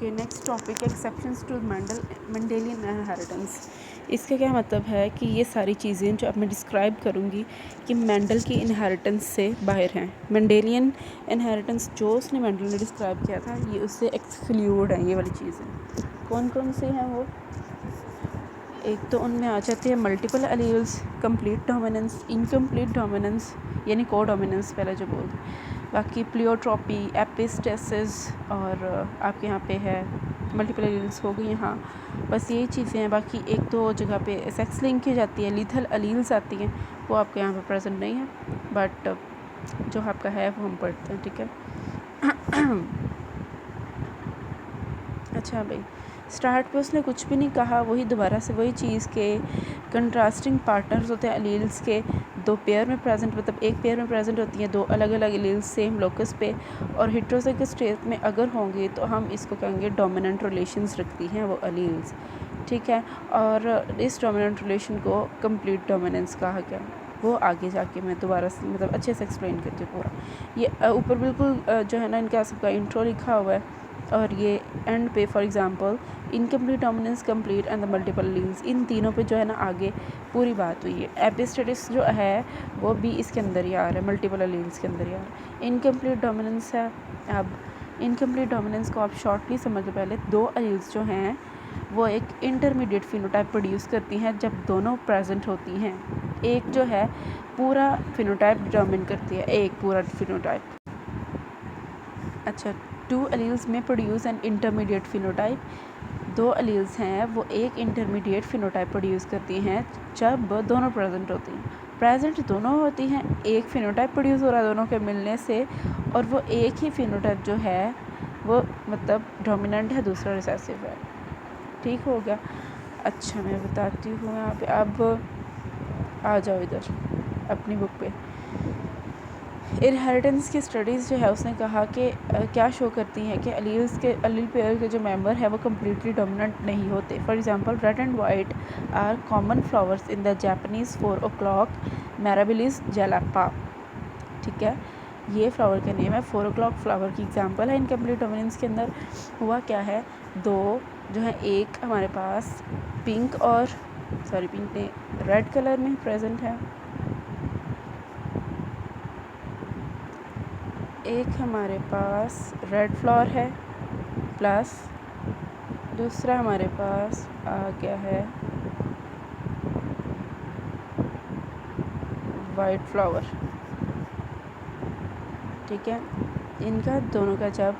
Okay, next topic exceptions to Mendelian inheritance. इसका क्या मतलब है कि ये सारी चीज़ें जो अब मैं डिस्क्राइब करूँगी कि मेंडल की इनहेरिटेंस से बाहर हैं। मेंडेलियन इनहेरिटेंस जो उसने मेंडल ने डिस्क्राइब किया था, ये उससे एक्सक्लूड हैं। ये वाली चीज़ें कौन कौन सी हैं वो? एक तो उनमें आ जाती है multiple alleles, complete dominance, incomplete dominance यानी को डोमिनेंस पहले जो बोलते, बाकी प्लियोट्रॉपी, एपिस्टेसिस और आपके यहाँ पे है मल्टीपल एलील्स हो गई। हाँ, बस यही चीज़ें हैं। बाकी एक दो जगह पे सेक्स लिंक की जाती है, लीथल एलील्स आती हैं, वो आपके यहाँ पे प्रेजेंट नहीं है, बट जो आपका है वो हम पढ़ते हैं। ठीक है। अच्छा भाई, स्टार्ट पे उसने कुछ भी नहीं कहा, वही दोबारा से वही चीज़ के कंट्रास्टिंग पार्टनर्स होते हैं एलील्स के, दो पेयर में प्रेजेंट, मतलब एक पेयर में प्रेजेंट होती हैं दो अलग अलग एलील्स सेम लोकस पे, और हेटेरोज़ाइगस स्टेट में अगर होंगे तो हम इसको कहेंगे डोमिनेंट रिलेशंस रखती हैं वो एलील्स। ठीक है, और इस डोमिनेंट रिलेशन को कंप्लीट डोमिनेंस कहा गया। वो आगे जाके मैं दोबारा से मतलब अच्छे से एक्सप्लेन करती हूँ पूरा। ये ऊपर बिल्कुल जो है ना इनका सबका इंट्रो लिखा हुआ है, और ये एंड पे for example incomplete dominance, complete and the multiple alleles, इन तीनों पे जो है ना आगे पूरी बात हुई है। एपिस्टेटिस जो है वो भी इसके अंदर ही आ रहा है, मल्टीपल एलील्स के अंदर ही आ रहा है। इनकम्प्लीट डोमिनेंस है। अब इनकम्प्लीट डोमिनेंस को आप शॉर्टली समझ लो। पहले दो एलील्स जो हैं वो एक इंटरमीडिएट फिनोटाइप प्रोड्यूस करती हैं जब दोनों प्रेजेंट होती हैं। एक जो है पूरा फिनोटाइप डिटर्मिन करती है, एक पूरा फिनोटाइप। अच्छा, टू एलील्स में प्रोड्यूस एन इंटरमीडिएट फिनोटाइप। दो एलील्स हैं वो एक इंटरमीडिएट फिनोटाइप प्रोड्यूस करती हैं जब दोनों प्रेजेंट होती हैं। प्रेजेंट दोनों होती हैं, एक फिनोटाइप प्रोड्यूस हो रहा है दोनों के मिलने से, और वो एक ही फिनोटाइप जो है वो मतलब डोमिनेंट है, दूसरा रिसेसिव है। ठीक हो गया। अच्छा, मैं बताती हूँ यहाँ पे। अब आ जाओ इधर अपनी बुक पे। इनहेरिटेंस की स्टडीज़ जो है उसने कहा कि क्या शो करती हैं कि एलील पेयर के जो मेंबर है वो कम्प्लीटली डोमिनेंट नहीं होते। For example red and white are common flowers in the Japanese 4 o'clock Mirabilis jalapa. ठीक है, ये फ्लावर का नेम है। 4 o'clock फ्लावर की एग्जांपल है इनकम्प्लीट डोमिनेंस के अंदर। हुआ क्या है, दो जो है एक हमारे पास पिंक और पिंक ने रेड कलर में प्रेजेंट है, एक हमारे पास रेड फ्लावर है, प्लस दूसरा हमारे पास आ गया है वाइट फ्लावर। ठीक है, इनका दोनों का जब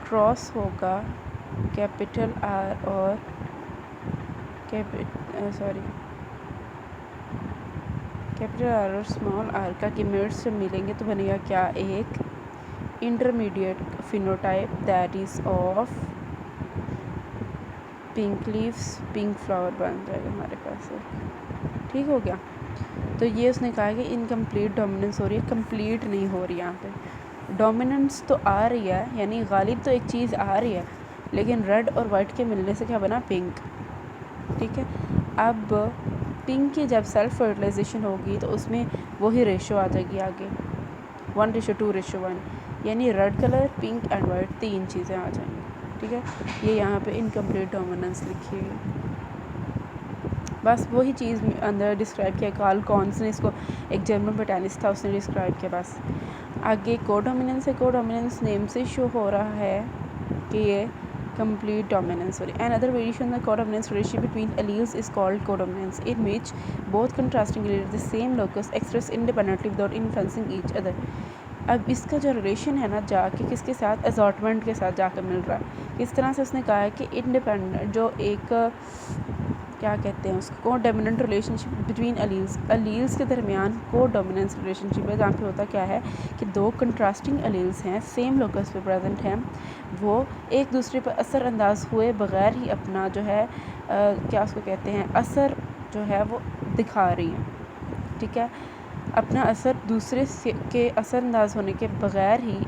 क्रॉस होगा कैपिटल आर और कैपिटल आर और स्मॉल आर का कीमर्स से मिलेंगे तो बनेगा क्या, एक intermediate phenotype that is of pink leaves, pink flower बन जाएगा हमारे पास। ठीक हो गया। तो ये उसने कहा कि इनकम्प्लीट डोमिनेंस हो रही है, कंप्लीट नहीं हो रही। यहाँ पे डोमिनेंस तो आ रही है, यानी गालिब तो एक चीज़ आ रही है, लेकिन रेड और वाइट के मिलने से क्या बना, पिंक। ठीक है, अब पिंक की जब सेल्फ फर्टिलाइजेशन होगी तो उसमें वही रेशो आ जाएगी आगे, 1:2:1, यानी red colour, pink and white, तीन चीज़ें आ जाएंगी। ठीक है, ये यहाँ पे इनकम्प्लीट डोमिनेंस लिखी है। बस वही चीज़ अंदर डिस्क्राइब किया। कार्ल कॉन्स ने इसको, एक जर्मन बोटैनिस्ट था, उसने डिस्क्राइब किया। बस आगे कोडोमिनेंस है। कोडोमिनेंस नेम से शो हो रहा है कि ये complete dominance. Another variation of the codominance relationship between alleles is called codominance, in which both contrasting alleles of the same locus express independently without influencing each other. अब इसका जो relation है ना जाके किसके साथ, असॉर्टमेंट के साथ जाकर मिल रहा है। किस तरह से उसने कहा है कि इंडिपेंडेंट जो एक क्या कहते हैं उसको, को डोमिनेंट रिलेशनशिप बिटवीन अलील्स के दरमियान को डोमिनेंस रिलेशनशिप है, जहाँ पे होता क्या है कि दो कंट्रास्टिंग अलील्स हैं, सेम लोकस पे प्रेजेंट हैं, वो एक दूसरे पर असर अंदाज हुए बग़ैर ही अपना जो है क्या उसको कहते हैं, असर जो है वो दिखा रही हैं। ठीक है, अपना असर दूसरे के असर अंदाज होने के बग़ैर ही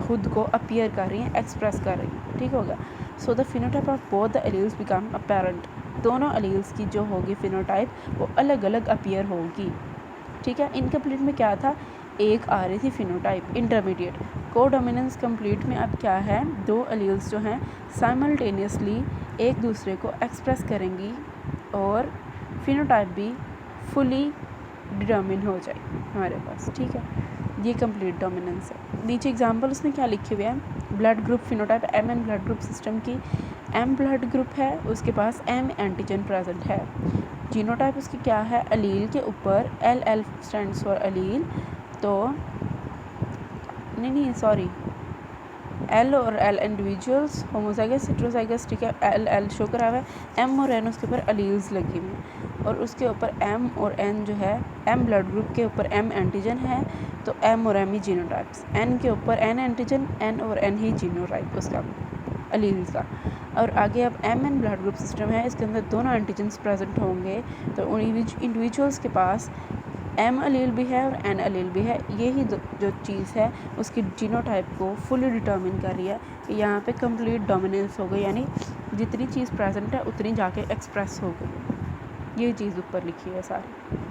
खुद को अपीयर कर रही हैं, एक्सप्रेस कर रही हैं। ठीक होगा। So the phenotype of both the alleles become apparent. दोनों एलील्स की जो होगी फिनोटाइप वो अलग अलग अपीयर होगी। ठीक है, इनकम्प्लीट में क्या था, एक आ रही थी फिनोटाइप इंटरमीडिएट, कोडोमिनेंस कंप्लीट में अब क्या है, दो एलील्स जो हैं साइमल्टेनियसली एक दूसरे को एक्सप्रेस करेंगी और फिनोटाइप भी फुली डिटर्मिन हो जाएगी हमारे पास, ठीक है। ये कंप्लीट डोमिनेंस है। नीचे एग्जांपल उसमें क्या लिखे हुए हैं, blood group phenotype M N blood group system की एम ब्लड ग्रुप है, उसके पास एम एंटीजन प्रेजेंट है। जीनोटाइप उसकी क्या है, अलील के ऊपर L L stands for allele, तो नहीं सॉरी एल और एल इंडिविजुअल्स होमोजाइगस हेटेरोजाइगस, ठीक है। एल एल शो करा हुआ है, एम और एन उसके ऊपर अलील्स लगी हुई हैं और उसके ऊपर एम और एन जो है, एम ब्लड ग्रुप के ऊपर एम एंटीजन है तो एम और एम ही जीनोटाइप्स, एन के ऊपर एन एंटीजन, एन और एन ही जीनोटाइप उसका अलील्स का। और आगे अब M N blood group system है, इसके अंदर दोनों एंटीजन्स प्रेजेंट होंगे तो उन इंडिविजुअल्स के पास एम अलील भी है और एन अलील भी है। यही जो चीज़ है उसकी जीनोटाइप को फुली डिटर्मिन कर रही है। यहाँ पे कंप्लीट डोमिनेंस हो गई, यानी जितनी चीज़ प्रेजेंट है उतनी जाके एक्सप्रेस हो गई। ये चीज़ ऊपर लिखी है सारी।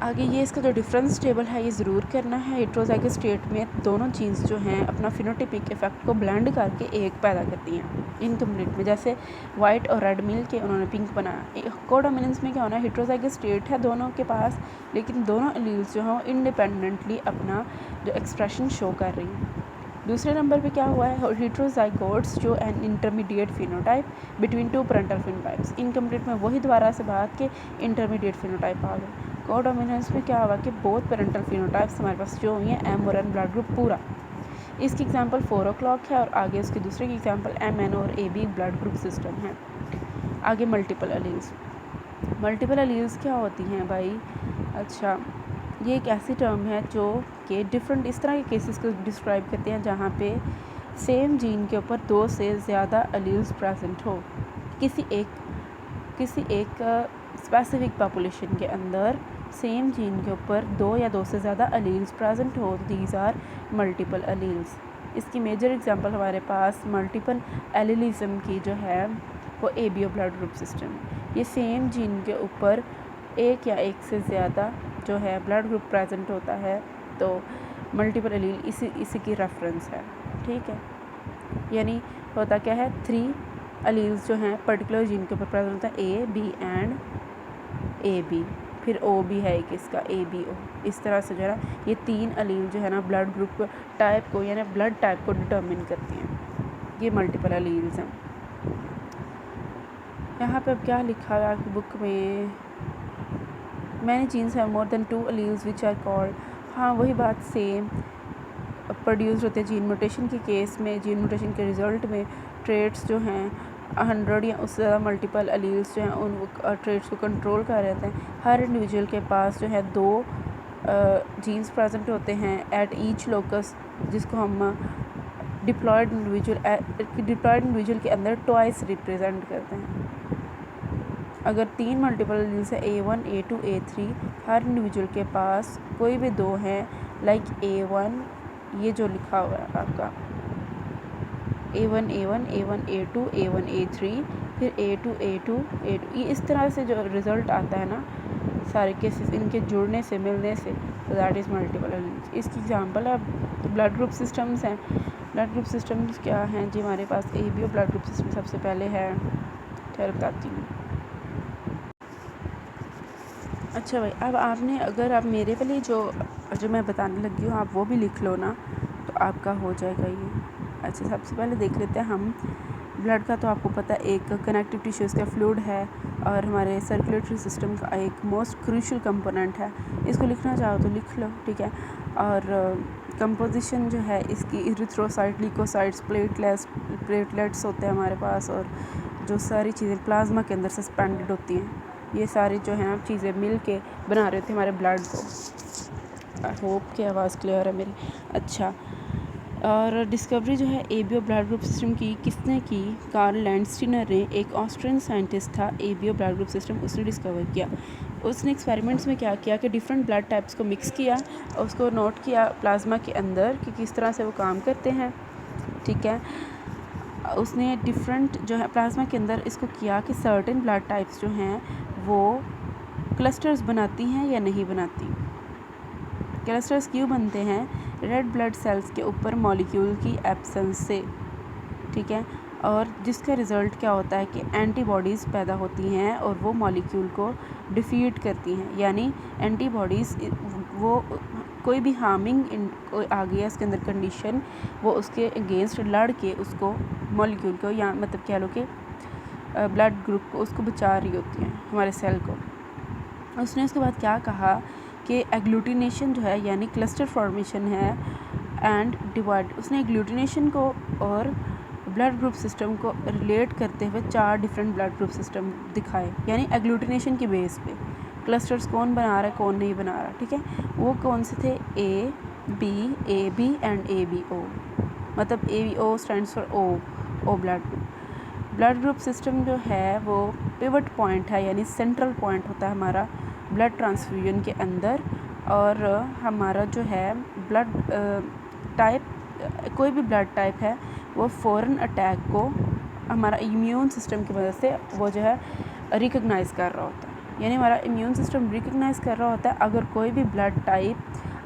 आगे ये इसका जो डिफरेंस टेबल है ये ज़रूर करना है। हेटेरोजाइगस स्टेट में दोनों चीज़ जो हैं अपना फिनोटिपिक इफेक्ट को ब्लेंड करके एक पैदा करती हैं इनकम्प्लीट में, जैसे वाइट और रेड मिल के उन्होंने पिंक बनाया। कोडोमिनेंस में क्या होना है, हेटेरोजाइगस स्टेट है दोनों के पास, लेकिन दोनों एलील्स जो हैं वो इंडिपेंडेंटली अपना जो एक्सप्रेशन शो कर रही हैं। दूसरे नंबर पे क्या हुआ है, हेटेरोजाइगोट्स जो an intermediate phenotype between two parental phenotypes. Incomplete में वही दोबारा से बात के इंटरमीडिएट फिनोटाइप आ गए। कोडोमिनेंस में क्या हुआ कि बोथ पेरेंटल फिनोटाइप्स हमारे पास जो हुई हैं एम और एन ब्लड ग्रुप पूरा। इसकी एग्जांपल 4 o'clock है और आगे उसके दूसरे की एग्जांपल एम एन और A B blood group system है। आगे मल्टीपल एलील्स। मल्टीपल एलील्स क्या होती हैं भाई, अच्छा ये एक ऐसी टर्म है जो कि डिफरेंट इस तरह के केसेस को डिस्क्राइब करते हैं जहाँ पे सेम जीन के ऊपर 2 से ज़्यादा एलील्स प्रेजेंट हो। किसी एक स्पेसिफिक पॉपुलेशन के अंदर सेम जीन के ऊपर 2 या 2 से ज़्यादा एलील्स प्रेजेंट हो, दीज आर मल्टीपल एलील्स। इसकी मेजर एग्जांपल हमारे पास मल्टीपल एलिलिज्म की जो है वो एबीओ ब्लड ग्रुप सिस्टम। ये सेम जीन के ऊपर एक या एक से ज़्यादा जो है ब्लड ग्रुप प्रेजेंट होता है, तो मल्टीपल एलील इसी की रेफरेंस है, ठीक है। यानी होता क्या है, 3 एलील्स जो हैं पर्टिकुलर जीन के ऊपर प्रेजेंट होता है, A B and A B, फिर ओ भी है एक इसका ए बी ओ। इस तरह से जो है ये 3 एलील जो है ना ब्लड ग्रुप टाइप को यानी ब्लड टाइप को डिटर्मिन करती हैं। ये मल्टीपल एलील्स हैं। यहाँ पे अब क्या लिखा है आपकी बुक में, many genes have more than 2 alleles which are called, हाँ वही बात सेम प्रोड्यूस होते हैं जीन म्यूटेशन के केस में। जीन म्यूटेशन के रिज़ल्ट में ट्रेट्स जो हैं 100 या उससे ज़्यादा मल्टीपल एलील्स जो हैं उन ट्रेट्स को कंट्रोल कर रहते हैं। हर इंडिविजुअल के पास जो है 2 जीन्स प्रेजेंट होते हैं एट ईच लोकस, जिसको हम डिप्लॉयड इंडिविजुअल के अंदर ट्वाइस रिप्रेजेंट करते हैं। अगर 3 मल्टीपल एलील्स है A1 A2 A3, हर इंडिविजुअल के पास कोई भी 2 हैं, लाइक A1 ये जो लिखा हुआ है आपका A1 A1 A1 A2 A1 A3, फिर A2 A2 A2, ये इस तरह से जो रिज़ल्ट आता है ना सारे केसेस इनके जुड़ने से मिलने से, तो दैट इज़ मल्टीपल एलील्स। इसकी एग्जांपल है ब्लड ग्रुप सिस्टम्स हैं। ब्लड ग्रुप सिस्टम्स क्या हैं जी, हमारे पास एबीओ ब्लड ग्रुप सिस्टम सबसे पहले है, ठहर बताती हूँ। अच्छा भाई, अब आपने अगर आप मेरे वाली जो मैं बताने लगी हूँ आप वो भी लिख लो ना तो आपका हो जाएगा ये। अच्छा सबसे पहले देख लेते हैं हम ब्लड का। तो आपको पता है एक कनेक्टिव टिश्यूज़ का फ्लूइड है और हमारे सर्कुलेटरी सिस्टम का एक मोस्ट क्रूशियल कंपोनेंट है। इसको लिखना चाहो तो लिख लो, ठीक है। और कंपोजिशन जो है इसकी इरिथ्रोसाइट, ल्यूकोसाइट्स, प्लेटलेट्स होते हैं हमारे पास, और जो सारी चीज़ें प्लाज्मा के अंदर सस्पेंडेड होती हैं, ये सारी जो है ना चीज़ें मिल के बना रहे थे हमारे ब्लड को। आई होप कि आवाज़ क्लियर है मेरी। अच्छा, और डिस्कवरी जो है एबीओ ब्लड ग्रुप सिस्टम की किसने की, कार्ल लैंडस्टीनर ने, एक ऑस्ट्रियन साइंटिस्ट था। एबीओ ब्लड ग्रुप सिस्टम उसने डिस्कवर किया। उसने एक्सपेरिमेंट्स में क्या किया कि डिफरेंट ब्लड टाइप्स को मिक्स किया और उसको नोट किया प्लाज्मा के अंदर कि किस तरह से वो काम करते हैं, ठीक है। उसने डिफरेंट जो है प्लाज्मा के अंदर इसको किया कि सर्टेन ब्लड टाइप्स जो हैं वो क्लस्टर्स बनाती हैं या नहीं बनाती। क्लस्टर्स क्यों बनते हैं रेड ब्लड सेल्स के ऊपर मॉलिक्यूल की एब्सेंस से, ठीक है, और जिसका रिज़ल्ट क्या होता है कि एंटीबॉडीज़ पैदा होती हैं और वो मॉलिक्यूल को डिफीट करती हैं, यानी एंटीबॉडीज़ वो कोई भी हार्मिंग आ गया इसके अंदर कंडीशन, वो उसके अगेंस्ट लड़ के उसको मॉलिक्यूल को, या मतलब कह लो कि ब्लड ग्रुप को उसको बचा रही होती हैं, हमारे सेल को। उसने उसके बाद क्या कहा कि एग्लूटिनेशन जो है यानी क्लस्टर फॉर्मेशन है एंड डिवाइड। उसने एग्लूटिनेशन को और ब्लड ग्रुप सिस्टम को रिलेट करते हुए 4 डिफरेंट ब्लड ग्रुप सिस्टम दिखाए, यानी एग्लूटिनेशन की बेस पे क्लस्टर्स कौन बना रहा है कौन नहीं बना रहा, ठीक है। वो कौन से थे? A B and A B O, मतलब A B O stands for O blood group. Blood group system जो है वो पिवट पॉइंट है, यानी सेंट्रल पॉइंट होता है हमारा ब्लड ट्रांसफ्यूजन के अंदर। और हमारा जो है ब्लड टाइप, कोई भी ब्लड टाइप है वो फ़ौरन अटैक को हमारा इम्यून सिस्टम की वजह से वो जो है रिकग्नाइज़ कर रहा होता है, यानी हमारा इम्यून सिस्टम रिकग्नाइज़ कर रहा होता है अगर कोई भी ब्लड टाइप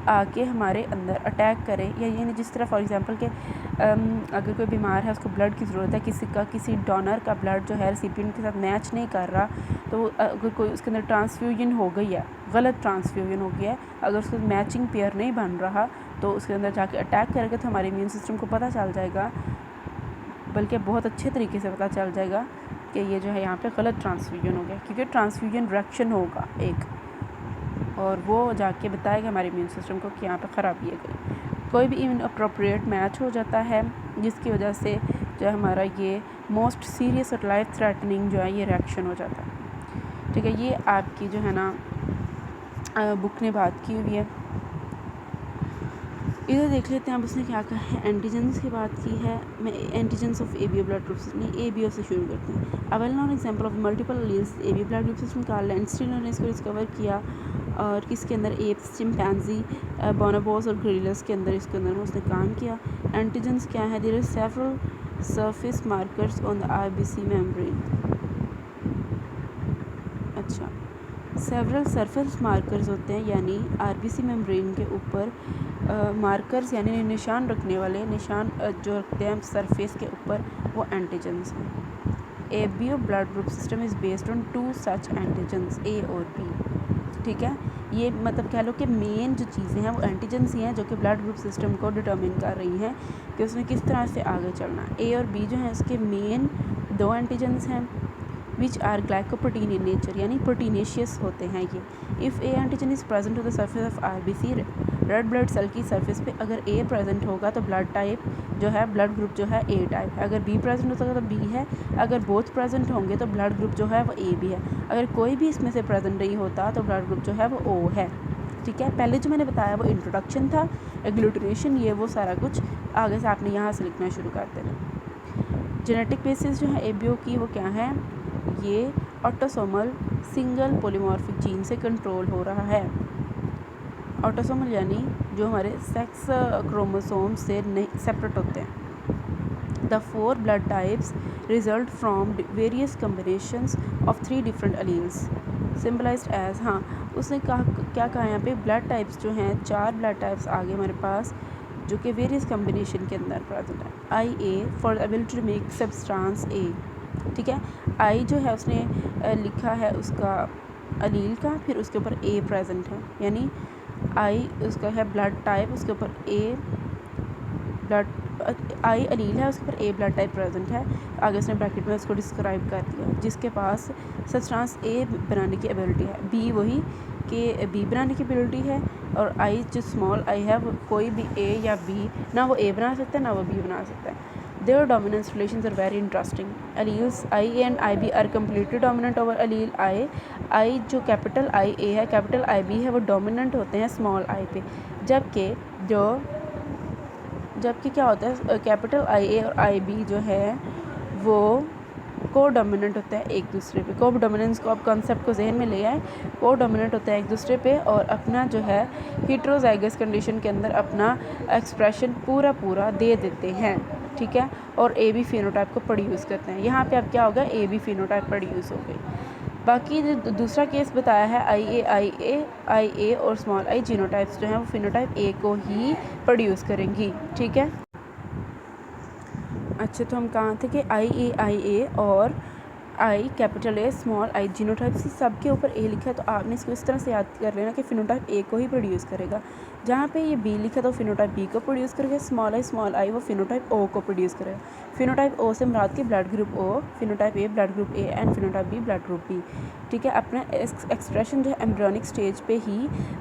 आके हमारे अंदर अटैक करे, या यानी जिस तरह फॉर एग्जांपल के अगर कोई बीमार है उसको ब्लड की ज़रूरत है, किसी डोनर का ब्लड जो है रेसिपिएंट के साथ मैच नहीं कर रहा, तो अगर कोई उसके अंदर ट्रांसफ्यूजन हो गई है, गलत ट्रांसफ्यूजन हो गया है, अगर उसको मैचिंग पेयर नहीं बन रहा तो उसके अंदर जाके अटैक करेगा तो हमारे इम्यून सिस्टम को पता चल जाएगा, बल्कि बहुत अच्छे तरीके से पता चल जाएगा कि ये जो है यहाँ पे गलत ट्रांसफ्यूजन हो गया, क्योंकि ट्रांसफ्यूजन रिएक्शन होगा एक, और वो जाके बताएगा हमारे इम्यून सिस्टम को कि यहाँ पे ख़राबी है कोई भी इन अप्रोप्रिएट मैच हो जाता है, जिसकी वजह से जो हमारा ये मोस्ट सीरियस और लाइफ थ्रेटनिंग जो है ये रिएक्शन हो जाता है, ठीक है। ये आपकी जो है ना बुक ने बात की हुई है। इधर देख लेते हैं अब उसने क्या कहा है। एंटीजेंस की बात की है, मैं antigens of A B O blood group system, A B O से शुरू करते हैं। A well known example of multiple alleles A B blood group system Karl Landsteiner ने इसको डिस्कवर किया, और किसके अंदर? एप्स, चिंपैंजी, बोनोबोस और ग्रिलस के अंदर, इसके अंदर उसने काम किया। एंटीजेंस क्या है? There are several surface markers on the RBC membrane. अच्छा, सेवरल सरफेस मार्कर्स होते हैं, यानी आरबीसी मेम्ब्रेन के ऊपर मार्कर्स यानी निशान रखने वाले निशान जो रखते हैं सरफेस के ऊपर, वो एंटीजेंस हैं। A B O blood group system is based on 2 such antigens, A और बी, ठीक है। ये मतलब कह लो कि मेन जो चीज़ें हैं वो एंटीजेंस ही हैं जो कि ब्लड ग्रुप सिस्टम को डिटर्मिन कर रही हैं कि उसने किस तरह से आगे चलना है। ए और बी जो हैं इसके मेन 2 एंटीजेंस हैं which are glycoprotein in nature, यानी प्रोटीनेशियस होते हैं ये। If a antigen is present to the surface of RBC, red blood cell की सरफेस पे अगर ए प्रेजेंट होगा तो ब्लड टाइप जो है ब्लड ग्रुप जो है ए टाइप है, अगर बी प्रेजेंट होता है तो बी है, अगर बोथ प्रेजेंट होंगे तो ब्लड ग्रुप जो है वो ए बी है, अगर कोई भी इसमें से प्रेजेंट नहीं होता तो ब्लड ग्रुप जो है वो ओ है, ठीक है। पहले जो मैंने बताया वो इंट्रोडक्शन था, एग्लूटिनेशन, ये वो सारा कुछ आगे से आपने यहाँ से लिखना शुरू कर देना। जेनेटिक बेसिस जो है ए बी ओ की वो क्या है? ये ऑटोसोमल सिंगल पोलीमॉर्फिक जीन से कंट्रोल हो रहा है। ऑटोसोमल यानी जो हमारे सेक्स क्रोमोसोम से नहीं सेपरेट होते हैं। The 4 blood types result from various combinations of 3 different alleles symbolized as, हाँ उसने कहा क्या कहा यहाँ पे? ब्लड टाइप्स जो हैं 4 ब्लड टाइप्स आगे हमारे पास जो कि वेरियस कम्बिनेशन के अंदर प्रेजेंट है। I A for ability to make substance A, ठीक है। आई जो है उसने लिखा है उसका अलील का, फिर उसके ऊपर ए प्रेजेंट है, यानी आई उसका है ब्लड टाइप, उसके ऊपर ए ब्लड आई अलील है, उसके ऊपर ए ब्लड टाइप प्रेजेंट है। आगे उसने ब्रैकेट में उसको डिस्क्राइब कर दिया, जिसके पास सब्सटेंस ए बनाने की एबिलिटी है, बी वही कि बी बनाने की एबिलिटी है, और आई जो स्मॉल आई है वो कोई भी ए या बी, ना वो ए बना सकता है ना वो बी बना सकता है। Their dominance relations are very interesting. Alleles IA and IB are completely dominant over allele I. I जो कैपिटल आई ए है, कैपिटल आई बी है, वो डोमिनेंट होते हैं स्मॉल आई पे, जबकि क्या होता है कैपिटल आई ए और आई बी जो है वो को डोमिनेंट होता है एक दूसरे पे। को डोमिनेंस को, आप कॉन्सेप्ट को जहन में ले आए, को डोमिनेंट होता है एक दूसरे पे और अपना जो है हीट्रोजाइगस कंडीशन के अंदर अपना एक्सप्रेशन पूरा दे देते हैं, ठीक है, और ए बी फिनोटाइप को प्रोड्यूस करते हैं। यहाँ पे अब क्या होगा? ए बी फिनोटाइप प्रोड्यूस हो गई। बाकी जो दूसरा केस बताया है आई ए और स्मॉल आई जीनोटाइप्स जो हैं वो फिनोटाइप ए को ही प्रोड्यूस करेंगी। ठीक है, अच्छा तो हम कहाँ थे कि आई ए और आई capital A small I genotype से सबके ऊपर ए लिखा है, तो आपने इसको इस तरह से याद कर लेना कि फिनोटाइप ए को ही प्रोड्यूस करेगा। जहाँ पे ये बी लिखा तो फिनोटाइप बी को प्रोड्यूस करेगा, स्मॉल आई वो फिनोटाइप ओ को प्रोड्यूस करेगा। फिनोटाइप ओ से मुराद के blood group O, phenotype A blood group A and phenotype B blood group B. ठीक है, अपना एक्सप्रेशन जो है एम्ब्रियोनिक स्टेज पे ही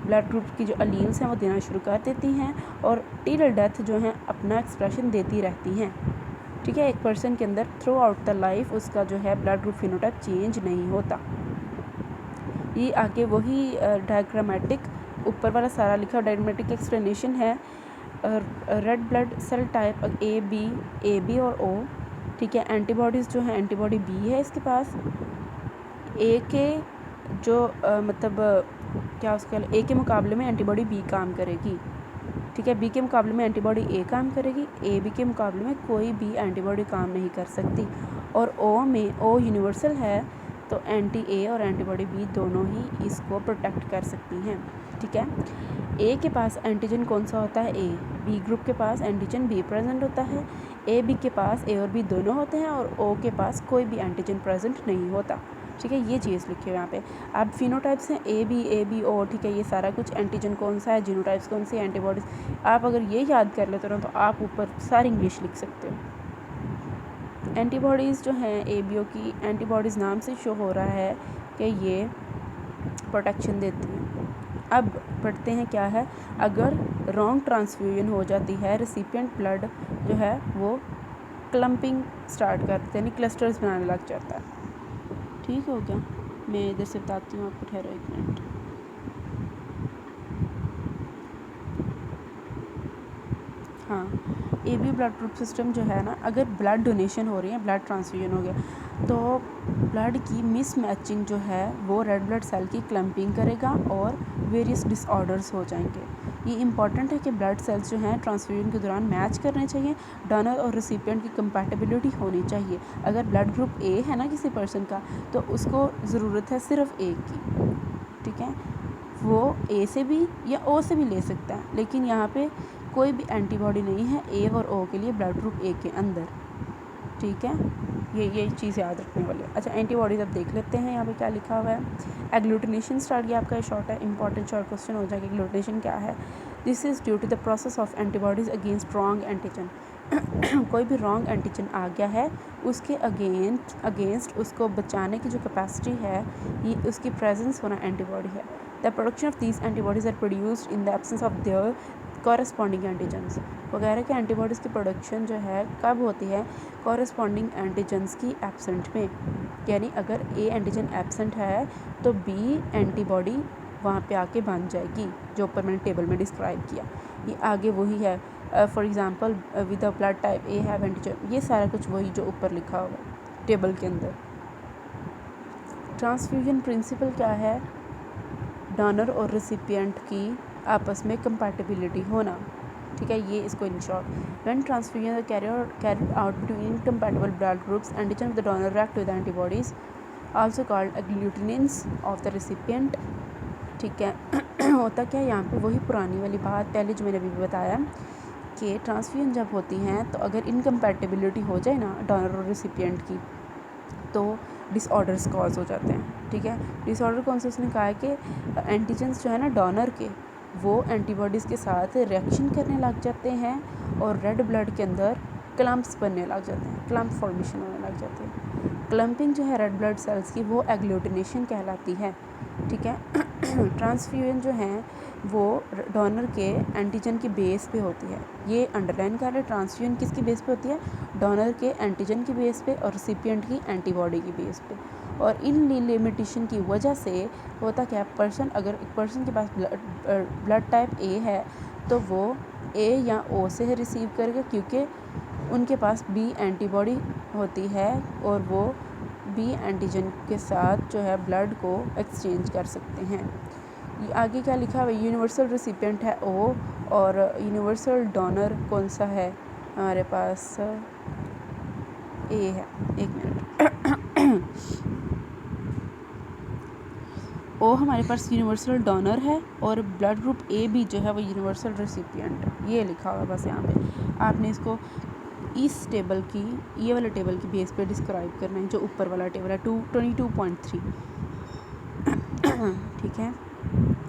ब्लड ग्रुप की जो अलील्स हैं वो देना शुरू कर देती हैं और टिल डेथ जो है अपना एक्सप्रेशन देती रहती हैं। ठीक है, एक पर्सन के अंदर थ्रू आउट द लाइफ उसका जो है ब्लड ग्रुप फिनोटाइप चेंज नहीं होता। ये आगे वही डायग्रामेटिक ऊपर वाला सारा लिखा डायग्रामेटिक एक्सप्लेनेशन है। Red blood cell type A B और ओ। ठीक है, एंटीबॉडीज़ जो है एंटीबॉडी बी है इसके पास, ए के जो क्या उसका ए के मुकाबले में एंटीबॉडी बी काम करेगी। ठीक है, बी के मुकाबले में एंटीबॉडी ए काम करेगी, ए बी के मुकाबले में कोई भी एंटीबॉडी काम नहीं कर सकती। और ओ में ओ यूनिवर्सल है तो एंटी ए और एंटीबॉडी बी दोनों ही इसको प्रोटेक्ट कर सकती हैं। ठीक है, ए के पास एंटीजन कौन सा होता है ए, बी ग्रुप के पास एंटीजन बी प्रेजेंट होता है, ए बी के पास ए और बी दोनों होते हैं और ओ के पास कोई भी एंटीजन प्रेजेंट नहीं होता। ठीक है, ये चीज़ लिखी है यहाँ पे। अब फिनोटाइप्स हैं ए बी ओ। ठीक है, ये सारा कुछ एंटीजन कौन सा है, जीनोटाइप्स कौन सी, एंटीबॉडीज़। आप अगर ये याद कर लेते हो तो आप ऊपर सारी इंग्लिश लिख सकते हो। एंटीबॉडीज़ जो हैं ए बी ओ की एंटीबॉडीज़ नाम से शो हो रहा है कि ये प्रोटेक्शन देती हैं। अब पढ़ते हैं क्या है, अगर रॉन्ग ट्रांसफ्यूजन हो जाती है रिसिपिएंट ब्लड जो है वो क्लम्पिंग स्टार्ट करते हैं, यानी क्लस्टर्स बनाने लग जाता है। ठीक हो गया, मैं इधर से बताती हूँ आपको, ठहरो 1 मिनट। हाँ, A B blood group system जो है ना, अगर ब्लड डोनेशन हो रही है, ब्लड ट्रांसफ्यूजन हो गया तो ब्लड की मिसमैचिंग जो है वो रेड ब्लड सेल की क्लम्पिंग करेगा और वेरियस डिसऑर्डर्स हो जाएंगे। ये इंपॉर्टेंट है कि ब्लड सेल्स जो हैं ट्रांसफ्यूजन के दौरान मैच करने चाहिए, डोनर और रिसिपिएंट की कंपैटिबिलिटी होनी चाहिए। अगर ब्लड ग्रुप ए है ना किसी पर्सन का तो उसको ज़रूरत है सिर्फ ए की। ठीक है, वो ए से भी या ओ से भी ले सकता है, लेकिन यहाँ पे कोई भी एंटीबॉडी नहीं है ए और ओ के लिए ब्लड ग्रुप ए के अंदर। ठीक है, ये चीज़ याद रखने वाली है। अच्छा, एंटीबॉडीज अब देख लेते हैं यहाँ पे क्या लिखा हुआ है। एग्लूटिनेशन स्टार्ट किया, आपका शॉर्ट है, इंपॉर्टेंट शॉर्ट क्वेश्चन हो जाएगा। एग्लूटिनेशन क्या है? This is due to the process of antibodies against wrong antigen. कोई भी रॉन्ग एंटीजन आ गया है उसके अगेंस्ट उसको बचाने की जो कैपेसिटी है ये उसकी प्रेजेंस होना एंटीबॉडी है। The production of these antibodies are produced in the absence of their corresponding antigens वगैरह के एंटीबॉडीज़ की प्रोडक्शन जो है कब होती है? कॉरस्पॉन्डिंग एंटीजन्स की एब्सेंट में, यानी अगर ए एंटीजन एब्सेंट है तो बी एंटीबॉडी वहाँ पे आके बन जाएगी, जो ऊपर मैंने टेबल में डिस्क्राइब किया। ये आगे वही है, for example with the blood type A have antigen, ये सारा कुछ वही जो ऊपर लिखा हुआ है टेबल के अंदर। ट्रांसफ्यूजन प्रिंसिपल क्या है? डोनर और रिसिपिएंट की आपस में कंपैटिबिलिटी होना। ठीक है, ये इसको in short, when transfusion carried out between incompatible blood groups, antigen of the donor react with the antibodies also called agglutinins of the recipient। ठीक है, होता क्या है यहाँ पे? वही पुरानी वाली बात पहले जो मैंने अभी बताया कि ट्रांसफ्यूजन जब होती हैं तो अगर इनकम्पैटिबिलिटी हो जाए ना डोनर और रिसिपिएंट की तो डिसऑर्डर्स कॉज हो जाते हैं। ठीक है, डिसऑर्डर कौन सा? उसने कहा है कि एंटीजन्स जो है ना डोनर के वो एंटीबॉडीज़ के साथ रिएक्शन करने लग जाते हैं और रेड ब्लड के अंदर क्लम्प्स बनने लग जाते हैं, क्लम्प फॉर्मेशन होने लग जाते हैं। क्लम्पिंग जो है रेड ब्लड सेल्स की वो एग्लूटिनेशन कहलाती है। ठीक है, ट्रांसफ्यूजन जो है वो डोनर के एंटीजन की बेस पे होती है। ये अंडरलाइन कर रहे, ट्रांसफ्यूजन किसकी बेस पे होती है? डोनर के एंटीजन की बेस पे और रिसिपिएंट की एंटीबॉडी की बेस पे। और इन लिमिटेशन की वजह से होता क्या है, अगर एक पर्सन के पास ब्लड टाइप ए है तो वो ए या ओ से रिसीव करेगा, क्योंकि उनके पास बी एंटीबॉडी होती है और वो बी एंटीजन के साथ जो है ब्लड को एक्सचेंज कर सकते हैं। ये आगे क्या लिखा है? यूनिवर्सल रिसिपिएंट है ओ और यूनिवर्सल डोनर कौन सा है हमारे पास? ए है। 1 मिनट। ओ हमारे पास यूनिवर्सल डोनर है और ब्लड ग्रुप ए बी जो है वो यूनिवर्सल रेसिपिएंट है। ये लिखा हुआ है बस यहाँ पे। आपने इसको इस टेबल की, ये वाले टेबल की बेस पे डिस्क्राइब करना है, जो ऊपर वाला टेबल है 22.3। ठीक है।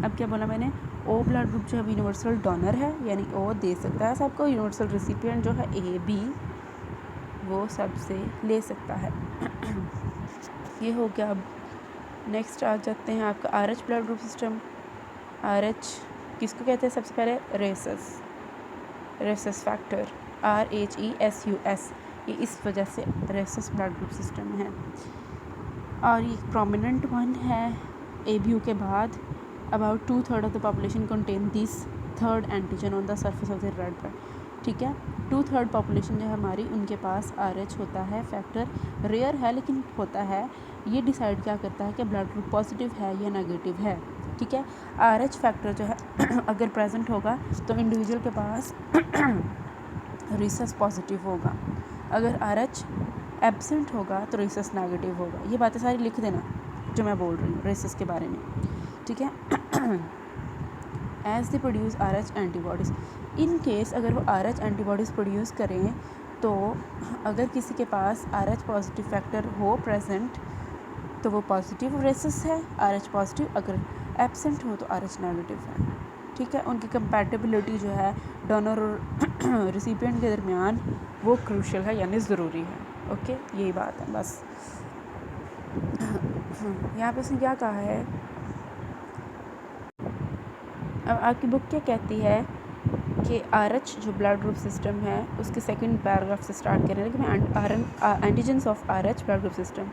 अब क्या बोला मैंने, ओ ब्लड ग्रुप जो है यूनिवर्सल डोनर है, यानी ओ दे सकता है सबको। यूनिवर्सल रेसिपिएंट जो है ए बी, वो सबसे ले सकता है। ये हो गया। अब नेक्स्ट आ जाते हैं आपका R H blood group system. R H किसको कहते हैं सबसे पहले, रेसस फैक्टर, RHESUS, ये इस वजह से रेसस ब्लड ग्रुप सिस्टम है। और ये प्रोमिनेंट वन है ABU के बाद। About 2/3 of the population contain this third antigen on the surface of the red blood. ठीक है, 2/3 पॉपुलेशन जो है हमारी, उनके पास RH होता है फैक्टर। रेयर है लेकिन होता है। ये डिसाइड क्या करता है कि ब्लड ग्रुप पॉजिटिव है या नेगेटिव है। ठीक है, RH फैक्टर जो है अगर प्रेजेंट होगा तो इंडिविजुअल के पास रिसस पॉजिटिव होगा। अगर RH एब्सेंट होगा तो रिसस नेगेटिव होगा। ये बातें सारी लिख देना जो मैं बोल रही हूँ रिसस के बारे में। ठीक है। As they produce RH antibodies, in case अगर वो RH एंटीबॉडीज़ प्रोड्यूस करें तो अगर किसी के पास RH पॉजिटिव फैक्टर हो प्रेजेंट तो वो पॉजिटिव रेसिस है, RH पॉजिटिव। अगर एब्सेंट हो तो RH नेगेटिव है। ठीक है, उनकी कंपैटिबिलिटी जो है डोनर और रिसिपिएंट के दरमियान वो क्रूशल है, यानी ज़रूरी है। ओके, यही बात है बस। यहाँ पे उसने क्या कहा है, अब आपकी बुक क्या कहती है कि RH जो ब्लड ग्रुप सिस्टम है उसके सेकंड पैराग्राफ से स्टार्ट करें, लेकिन antigens of RH blood group system.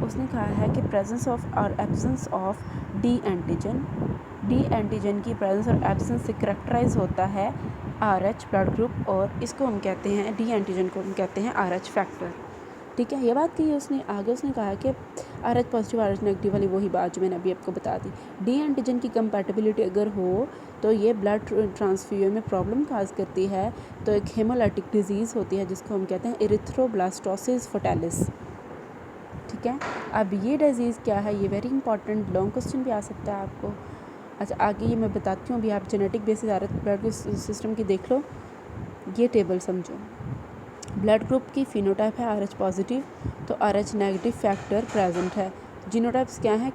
उसने कहा है कि प्रेजेंस ऑफ और एब्सेंस ऑफ डी एंटीजन की प्रेजेंस और एब्सेंस से करेक्टराइज होता है RH ब्लड ग्रुप, और इसको हम कहते हैं, डी एंटीजन को हम कहते हैं RH फैक्टर। ठीक है, ये बात कही उसने। आगे उसने कहा कि RH पॉजिटिव RH नेगेटिव वाली वही बात जो मैंने अभी आपको बता दी। डी एंटीजन की कंपैटिबिलिटी अगर हो तो ये ब्लड ट्रांसफ्यूजन में प्रॉब्लम काज करती है। तो एक हेमोलाइटिक डिजीज़ होती है जिसको हम कहते हैं एरिथ्रोब्लास्टोसिस फर्टालिस। ठीक है, अब ये डिजीज़ क्या है, ये वेरी इंपॉर्टेंट लॉन्ग क्वेश्चन भी आ सकता है आपको। अच्छा, आगे ये मैं बताती हूँ। अभी आप genetic basis RH blood system की देख लो, ये टेबल समझो। ब्लड ग्रुप की फिनोटाइप है RH पॉजिटिव, तो RH नेगेटिव फैक्टर प्रेजेंट है। जीनोटाइप्स क्या है,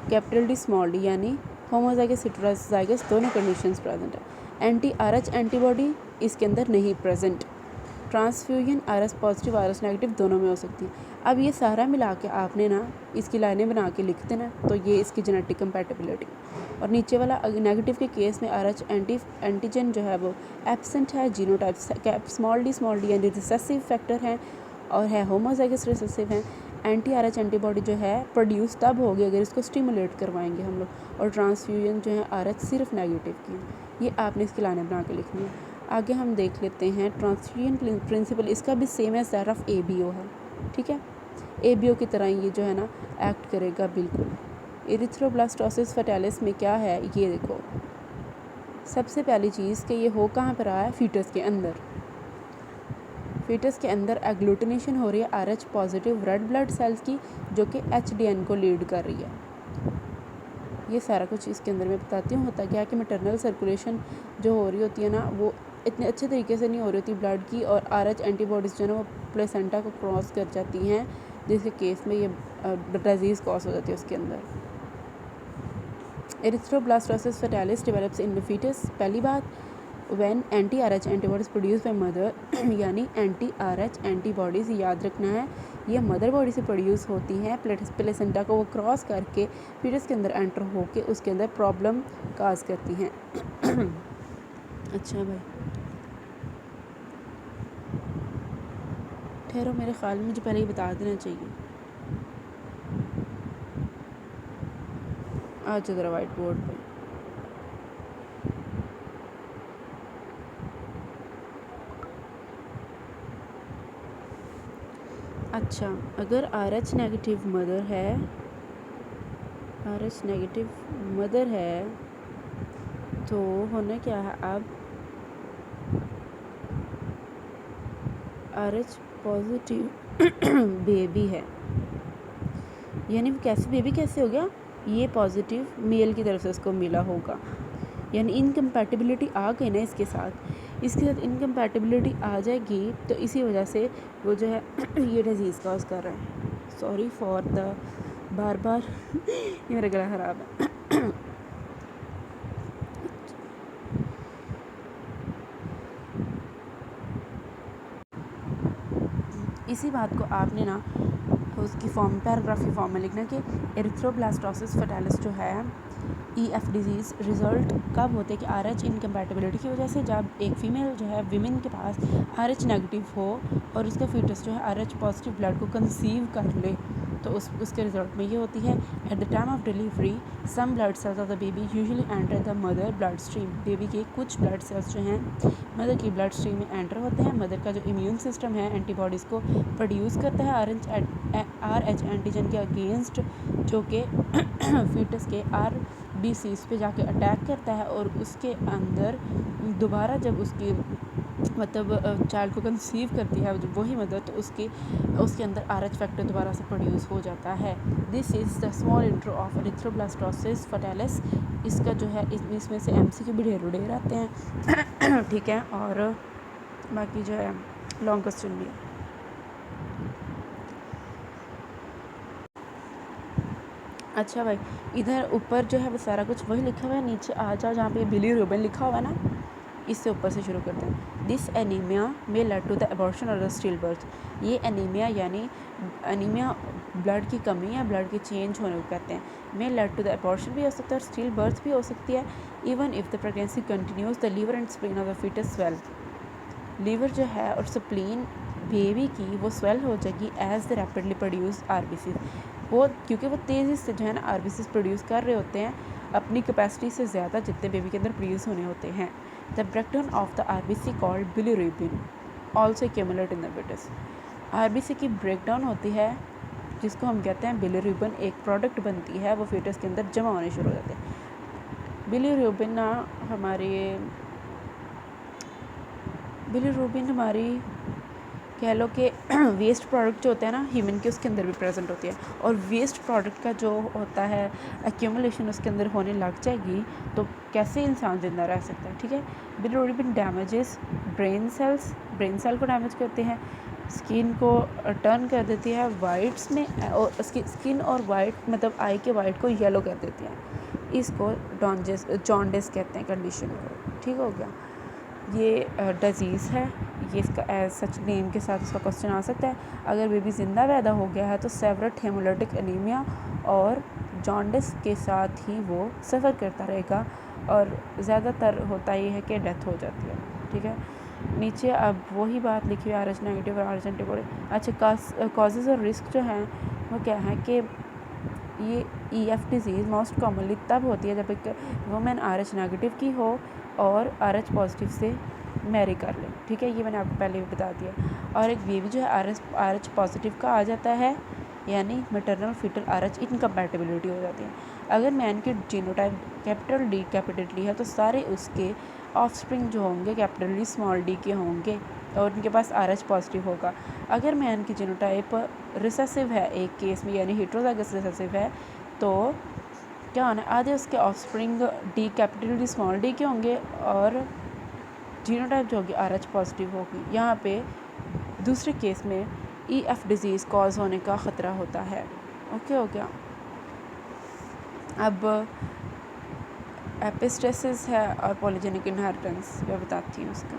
कैपिटल डी स्मॉल डी, यानी होमोजाइगस हेटेरोजाइगस दोनों कंडीशंस प्रेजेंट है। एंटी RH एंटीबॉडी इसके अंदर नहीं present. Transfusion RH positive RH negative दोनों में हो सकती है। अब ये सारा मिला के आपने ना इसकी लाइनें बना के लिख देना, तो ये इसकी जेनेटिक कंपैटिबिलिटी। और नीचे वाला नेगेटिव के केस में RH एंटीजन जो है वो एब्सेंट है, जीनोटाइप स्मॉल डी यानी रिसेसिव फैक्टर है और है होमोजाइगस रिसेसिव है। एंटी RH एंटीबॉडी जो है प्रोड्यूस तब होगी अगर इसको स्टिमुलेट करवाएंगे हम लोग, और ट्रांसफ्यूजन जो है RH सिर्फ नेगेटिव की। ये आपने इसकी लाइनें बना के लिखनी है। आगे हम देख लेते हैं ट्रांसफ्यूजन प्रिंसिपल, इसका भी सेम है दैट ऑफ ABO है। ठीक है, ABO की तरह ये जो है ना एक्ट करेगा बिल्कुल। एरिथ्रोब्लास्टोसिस फर्टालिस में क्या है, ये देखो, सबसे पहली चीज़ कि ये हो कहाँ पर रहा है, फीटस के अंदर। फीटस के अंदर एग्लूटिनेशन हो रही है RH positive red blood cells की, जो कि HDN को लीड कर रही है। ये सारा कुछ इसके अंदर मैं बताती हूँ। होता क्या है कि मैटरनल सर्कुलेशन जो हो रही होती है ना, वो इतने अच्छे तरीके से नहीं हो रही होती ब्लड की, और RH एंटीबॉडीज़ जो है ना वो प्लेसेंटा को क्रॉस कर जाती हैं, जिसके केस में ये डिजीज़ कॉज हो जाती है उसके अंदर। Erythroblastosis fetalis develops in the fetus. पहली बात, when anti-Rh antibodies produce by mother, यानी एंटी-RH एंटीबॉडीज़ याद रखना है ये मदर बॉडी से प्रोड्यूस होती हैं, प्लेसेंटा को वो क्रॉस करके फीटस के अंदर एंटर होके उसके अंदर प्रॉब्लम काज करती हैं। अच्छा भाई, ठहरो, मेरे ख्याल में मुझे पहले ही बता देना चाहिए। आज ज़रा वाइट बोर्ड पे अच्छा, अगर RH नेगेटिव मदर है, RH नेगेटिव मदर है तो होना क्या है, अब RH पॉजिटिव बेबी है। यानी वो कैसे बेबी कैसे हो गया, ये पॉजिटिव मेल की तरफ से उसको मिला होगा। यानी इनकम्पैटिबिलिटी आ गई ना इसके साथ इनकम्पैटिबिलिटी आ जाएगी, तो इसी वजह से वो जो है ये डिज़ीज़ कॉज कर रहा है। सॉरी फॉर द बार बार ये मेरा गला ख़राब है। इसी बात को आपने ना उसकी पैराग्राफी फॉर्म में लिखना कि एरिथ्रोब्लास्टोसिस फटालिस जो है EF डिज़ीज़ रिज़ल्ट कब होते हैं कि RH इनकम्पैटिबिलिटी की वजह से, जब एक फ़ीमेल जो है विमेन के पास RH नेगेटिव हो और उसका फीटस जो है RH पॉजिटिव ब्लड को कंसीव कर ले, तो उसके रिजल्ट में ये होती है। At the time of delivery some blood cells of the baby usually enter the mother blood stream. Baby के कुछ ब्लड सेल्स जो हैं मदर की ब्लड स्ट्रीम में एंटर होते हैं। मदर का जो इम्यून सिस्टम है एंटीबॉडीज़ को प्रोड्यूस करता है RH एंटीजन के अगेंस्ट, जो कि फीटस के RBCs पे जाके अटैक करता है, और उसके अंदर दोबारा जब उसकी मतलब चाइल्ड को कंसीव करती है वही मदर, तो उसके अंदर RH फैक्टर दोबारा से प्रोड्यूस हो जाता है। This is the small intro of erythroblastosis fetalis. इसका जो है इसमें से MCQ भी ढेर आते हैं ठीक है, और बाकी जो है लॉन्ग क्वेश्चन भी है। अच्छा भाई, इधर ऊपर जो है वो सारा कुछ वही लिखा हुआ है, नीचे आ जाओ जहाँ पे बिलीरुबिन लिखा हुआ है ना, इससे ऊपर से शुरू करते हैं। दिस एनीमिया में लेड टू द एबॉर्शन और द स्टिल बर्थ। ये एनीमिया यानी एनीमिया ब्लड की कमी या ब्लड के चेंज होने को कहते हैं। में लेड टू द एबॉर्शन भी हो सकता है और स्टिल बर्थ भी हो सकती है। Even if the pregnancy continues the liver and spleen of the foetus swell. Liver जो है और स्प्लीन बेबी की वो स्वेल हो जाएगी as the rapidly produce RBC। वो क्योंकि वो तेज़ी से जो है ना RBC प्रोड्यूस कर रहे होते हैं अपनी कैपेसिटी से ज़्यादा जितने बेबी के अंदर प्रोड्यूस होने होते हैं। The breakdown of the RBC called bilirubin also accumulate in the fetus। RBC की ब्रेकडाउन होती है जिसको हम कहते हैं बिलीरुबिन, एक प्रोडक्ट बनती है, वो फीटस के अंदर जमा होने शुरू हो जाते हैं। बिलीरुबिन हमारी कह लो कि वेस्ट प्रोडक्ट जो होता है ना ह्यूमन के, उसके अंदर भी प्रेजेंट होती है, और वेस्ट प्रोडक्ट का जो होता है एक्यूमुलेशन उसके अंदर होने लग जाएगी, तो कैसे इंसान जिंदा रह सकता है। ठीक है, बिलीरुबिन डैमेजेस ब्रेन सेल को डैमेज करते हैं, स्किन को टर्न कर देती है वाइट्स में, और उसकी स्किन और वाइट मतलब आई के वाइट को येलो कर देती है। इसको जॉन्डिस कहते हैं कंडीशन को। ठीक हो गया, ये डिज़ीज़ है, ये इसका एज सच नेम के साथ इसका क्वेश्चन आ सकता है। अगर बेबी ज़िंदा पैदा हो गया है तो सेवरेट हेमोलिटिक एनीमिया और जॉन्डिस के साथ ही वो सफ़र करता रहेगा, और ज़्यादातर होता ये है कि डेथ हो जाती है। ठीक है, नीचे अब वही बात लिखी हुई RH नेगेटिव और RH एंटीबॉडी। अच्छा, कॉजेज़ और रिस्क जो हैं वो क्या है कि ये EF डिज़ीज़ मोस्ट कॉमनली तब होती है जब एक वुमेन RH नेगेटिव की हो और RH पॉजिटिव से मैरी कर ले। ठीक है, ये मैंने आपको पहले भी बता दिया। और एक बेबी जो है RH पॉजिटिव का आ जाता है, यानी मैटरनल फीटल RH इनकम्पैटिबिलिटी हो जाती है। अगर मैन की जीनोटाइप D कैपिटल D है तो सारे उसके ऑफस्प्रिंग जो होंगे कैपिटल स्मॉल d के होंगे और उनके पास RH पॉजिटिव होगा। अगर मैन की जीनोटाइप रिसेसिव है एक केस में, यानी हेटेरोजाइगस रिसेसिव है, तो क्या होना है, आधे उसके offspring D capital D small d के होंगे और जीनोटाइप जो होगी RH पॉजिटिव होगी। यहाँ पे दूसरे केस में EF डिज़ीज़ कॉज होने का ख़तरा होता है। ओके हो गया। अब एपिस्टेसिस है और पॉलीजेनिक इनहेरिटेंस मैं बताती हूँ उसका।